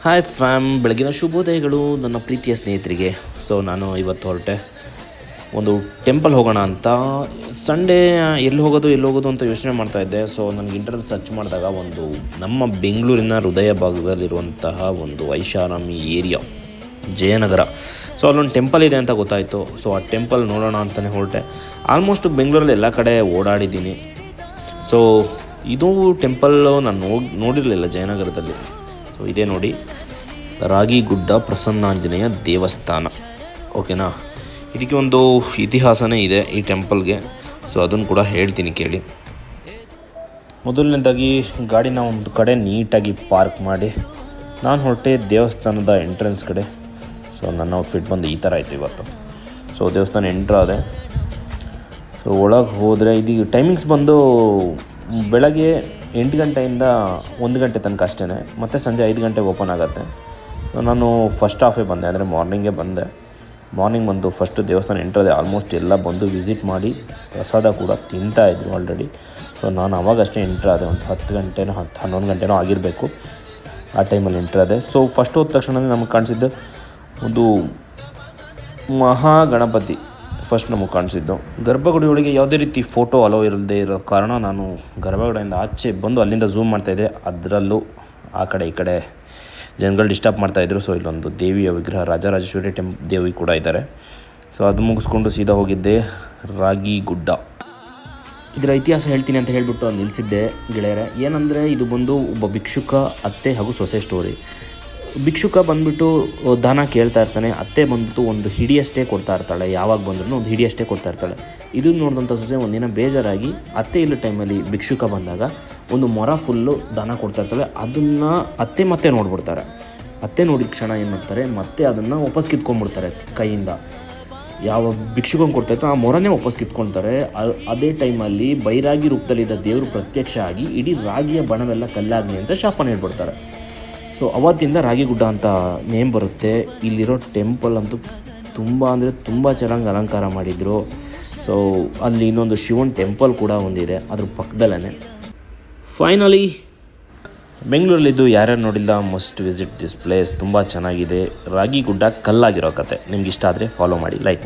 Hi fam, ಬೆಳಗಿನ ಶುಭೋದಯಗಳು ನನ್ನ ಪ್ರೀತಿಯ ಸ್ನೇಹಿತರಿಗೆ. ಸೊ ನಾನು ಇವತ್ತು ಹೊರಟೆ ಒಂದು ಟೆಂಪಲ್ ಹೋಗೋಣ ಅಂತ. ಸಂಡೇ ಎಲ್ಲಿ ಹೋಗೋದು ಅಂತ ಯೋಚನೆ ಮಾಡ್ತಾಯಿದ್ದೆ. ಸೊ ನನಗೆ ಇಂಟರ್ನೆಟ್ ಸರ್ಚ್ ಮಾಡಿದಾಗ ಒಂದು ನಮ್ಮ ಬೆಂಗಳೂರಿನ ಹೃದಯ ಭಾಗದಲ್ಲಿರುವಂತಹ ಒಂದು ಐಷಾರಾಮಿ ಏರಿಯಾ ಜಯನಗರ, ಸೊ ಅಲ್ಲೊಂದು ಟೆಂಪಲ್ ಇದೆ ಅಂತ ಗೊತ್ತಾಯಿತು. ಸೊ ಆ ಟೆಂಪಲ್ ನೋಡೋಣ ಅಂತಲೇ ಹೊರಟೆ. ಆಲ್ಮೋಸ್ಟ್ ಬೆಂಗಳೂರಲ್ಲಿ ಎಲ್ಲ ಕಡೆ ಓಡಾಡಿದ್ದೀನಿ. ಸೊ ಇದು ಟೆಂಪಲ್ ನಾನು ನೋಡಿರಲಿಲ್ಲ ಜಯನಗರದಲ್ಲಿ. ಸೊ ಇದೇ ನೋಡಿ, ರಾಗಿಗುಡ್ಡ ಪ್ರಸನ್ನಾಂಜನೇಯ ದೇವಸ್ಥಾನ. ಓಕೆನಾ, ಇದಕ್ಕೆ ಒಂದು ಇತಿಹಾಸನೇ ಇದೆ ಈ ಟೆಂಪಲ್ಗೆ. ಸೊ ಅದನ್ನು ಕೂಡ ಹೇಳ್ತೀನಿ ಕೇಳಿ. ಮೊದಲನೇದಾಗಿ ಗಾಡಿನ ಒಂದು ಕಡೆ ನೀಟಾಗಿ ಪಾರ್ಕ್ ಮಾಡಿ ನಾನು ಹೊರಟೆ ದೇವಸ್ಥಾನದ ಎಂಟ್ರೆನ್ಸ್ ಕಡೆ. ಸೊ ನನ್ನ ಔಟ್ಫಿಟ್ ಬಂದು ಈ ಥರ ಆಯಿತು ಇವತ್ತು. ಸೊ ದೇವಸ್ಥಾನ ಎಂಟ್ರ್ ಆದೆ. ಸೊ ಒಳಗೆ ಹೋದರೆ ಇದು ಟೈಮಿಂಗ್ಸ್ ಬಂದು ಬೆಳಗ್ಗೆ 8 ಗಂಟೆಯಿಂದ 1 ಗಂಟೆ ತನಕ ಅಷ್ಟೇ, ಮತ್ತು ಸಂಜೆ 5 ಗಂಟೆಗೆ ಓಪನ್ ಆಗುತ್ತೆ. ಸೊ ನಾನು ಫಸ್ಟ್ ಹಾಫೇ ಬಂದೆ, ಅಂದರೆ ಮಾರ್ನಿಂಗೇ ಬಂದೆ. ಮಾರ್ನಿಂಗ್ ಬಂದು ಫಸ್ಟು ದೇವಸ್ಥಾನ ಎಂಟ್ರದೆ. ಆಲ್ಮೋಸ್ಟ್ ಎಲ್ಲ ಬಂದು ವಿಸಿಟ್ ಮಾಡಿ ಪ್ರಸಾದ ಕೂಡ ತಿಂತಾಯಿದ್ರು ಆಲ್ರೆಡಿ. ಸೊ ನಾನು ಅವಾಗಷ್ಟೇ ಎಂಟ್ರಾದೆ, ಒಂದು 10 ಗಂಟೆನೋ 11 ಗಂಟೆನೋ ಆಗಿರಬೇಕು ಆ ಟೈಮಲ್ಲಿ ಎಂಟ್ರಾದೆ. ಸೊ ಫಸ್ಟ್ ಹೋದ ತಕ್ಷಣ ನಮಗೆ ಕಾಣಿಸಿದ್ದು ಒಂದು ಮಹಾಗಣಪತಿ ಫಸ್ಟ್ ನಮಗೆ ಕಾಣಿಸಿದ್ದು. ಗರ್ಭಗುಡಿಯೊಳಗೆ ಯಾವುದೇ ರೀತಿ ಫೋಟೋ ಅಲೋ ಇರದೇ ಇರೋ ಕಾರಣ ನಾನು ಗರ್ಭಗುಡಿಯಿಂದ ಆಚೆ ಬಂದು ಅಲ್ಲಿಂದ ಝೂಮ್ ಮಾಡ್ತಾಯಿದ್ದೆ. ಅದರಲ್ಲೂ ಆ ಕಡೆ ಈ ಕಡೆ ಜನಗಳು ಡಿಸ್ಟರ್ಬ್ ಮಾಡ್ತಾಯಿದ್ರು. ಸೊ ಇಲ್ಲೊಂದು ದೇವಿಯ ವಿಗ್ರಹ, ರಾಜರಾಜೇಶ್ವರಿ ದೇವಿ ಕೂಡ ಇದ್ದಾರೆ. ಸೊ ಅದು ಮುಗಿಸ್ಕೊಂಡು ಸೀದಾ ಹೋಗಿದ್ದೆ ರಾಗಿಗುಡ್ಡ. ಇದರ ಇತಿಹಾಸ ಹೇಳ್ತೀನಿ ಅಂತ ಹೇಳಿಬಿಟ್ಟು ನಿಲ್ಲಿಸಿದ್ದೆ ಗೆಳೆಯರೆ. ಏನಂದರೆ ಇದು ಬಂದು ಒಬ್ಬ ಭಿಕ್ಷುಕ ಅತ್ತೆ ಹಾಗೂ ಸೊಸೆ ಸ್ಟೋರಿ. ಭಿಕ್ಷುಕ ಬಂದುಬಿಟ್ಟು ದಾನ ಕೇಳ್ತಾ ಇರ್ತಾನೆ. ಅತ್ತೆ ಬಂದ್ಬಿಟ್ಟು ಒಂದು ಹಿಡಿಯಷ್ಟೇ ಕೊಡ್ತಾ ಇರ್ತಾಳೆ, ಯಾವಾಗ ಬಂದ್ರೂ ಒಂದು ಹಿಡಿಯಷ್ಟೇ ಕೊಡ್ತಾ ಇರ್ತಾಳೆ. ಇದು ನೋಡಿದಂಥ ಸೊಸೆ ಒಂದಿನ ಬೇಜಾರಾಗಿ ಅತ್ತೆ ಇಲ್ಲ ಟೈಮಲ್ಲಿ ಭಿಕ್ಷುಕ ಬಂದಾಗ ಒಂದು ಮೊರ ಫುಲ್ಲು ದಾನ ಕೊಡ್ತಾ ಇರ್ತಾಳೆ. ಅದನ್ನು ಅತ್ತೆ ಮತ್ತೆ ನೋಡ್ಬಿಡ್ತಾರೆ. ಅತ್ತೆ ನೋಡಿದ ಕ್ಷಣ ಏನು ಮಾಡ್ತಾರೆ, ಮತ್ತೆ ಅದನ್ನು ವಾಪಸ್ ಕಿತ್ಕೊಂಡ್ಬಿಡ್ತಾರೆ ಕೈಯಿಂದ. ಯಾವ ಭಿಕ್ಷುಕಂಗೆ ಕೊಡ್ತಾಯಿತ್ತು ಆ ಮೊರನೇ ವಾಪಸ್ ಕಿತ್ಕೊಳ್ತಾರೆ. ಅದೇ ಟೈಮಲ್ಲಿ ಬೈರಾಗಿ ರೂಪದಲ್ಲಿದ್ದ ದೇವರು ಪ್ರತ್ಯಕ್ಷ ಆಗಿ ಇಡೀ ರಾಗಿಯ ಬಣವೆಲ್ಲ ಕಲ್ಲಾಗಲಿ ಅಂತ ಶಾಪನ ಹೇಳ್ಬಿಡ್ತಾರೆ. ಸೊ ಅವತ್ತಿಂದ ರಾಗಿಗುಡ್ಡ ಅಂತ ನೇಮ್ ಬರುತ್ತೆ. ಇಲ್ಲಿರೋ ಟೆಂಪಲ್ ಅಂತೂ ತುಂಬ ಅಂದರೆ ತುಂಬ ಚೆನ್ನಾಗಿ ಅಲಂಕಾರ ಮಾಡಿದರು. ಸೊ ಅಲ್ಲಿ ಇನ್ನೊಂದು ಶಿವನ್ ಟೆಂಪಲ್ ಕೂಡ ಒಂದಿದೆ ಅದ್ರ ಪಕ್ಕದಲ್ಲೇ. ಫೈನಲಿ ಬೆಂಗಳೂರಲ್ಲಿದ್ದು ಯಾರ್ಯಾರು ನೋಡಿಲ್ಲ ಮಸ್ಟ್ ವಿಸಿಟ್ ದಿಸ್ ಪ್ಲೇಸ್. ತುಂಬ ಚೆನ್ನಾಗಿದೆ. ರಾಗಿಗುಡ್ಡ ಕಲ್ಲಾಗಿರೋ ಕತೆ ನಿಮ್ಗೆ ಇಷ್ಟ ಆದರೆ ಫಾಲೋ ಮಾಡಿ, ಲೈಕ್ ಮಾಡಿ.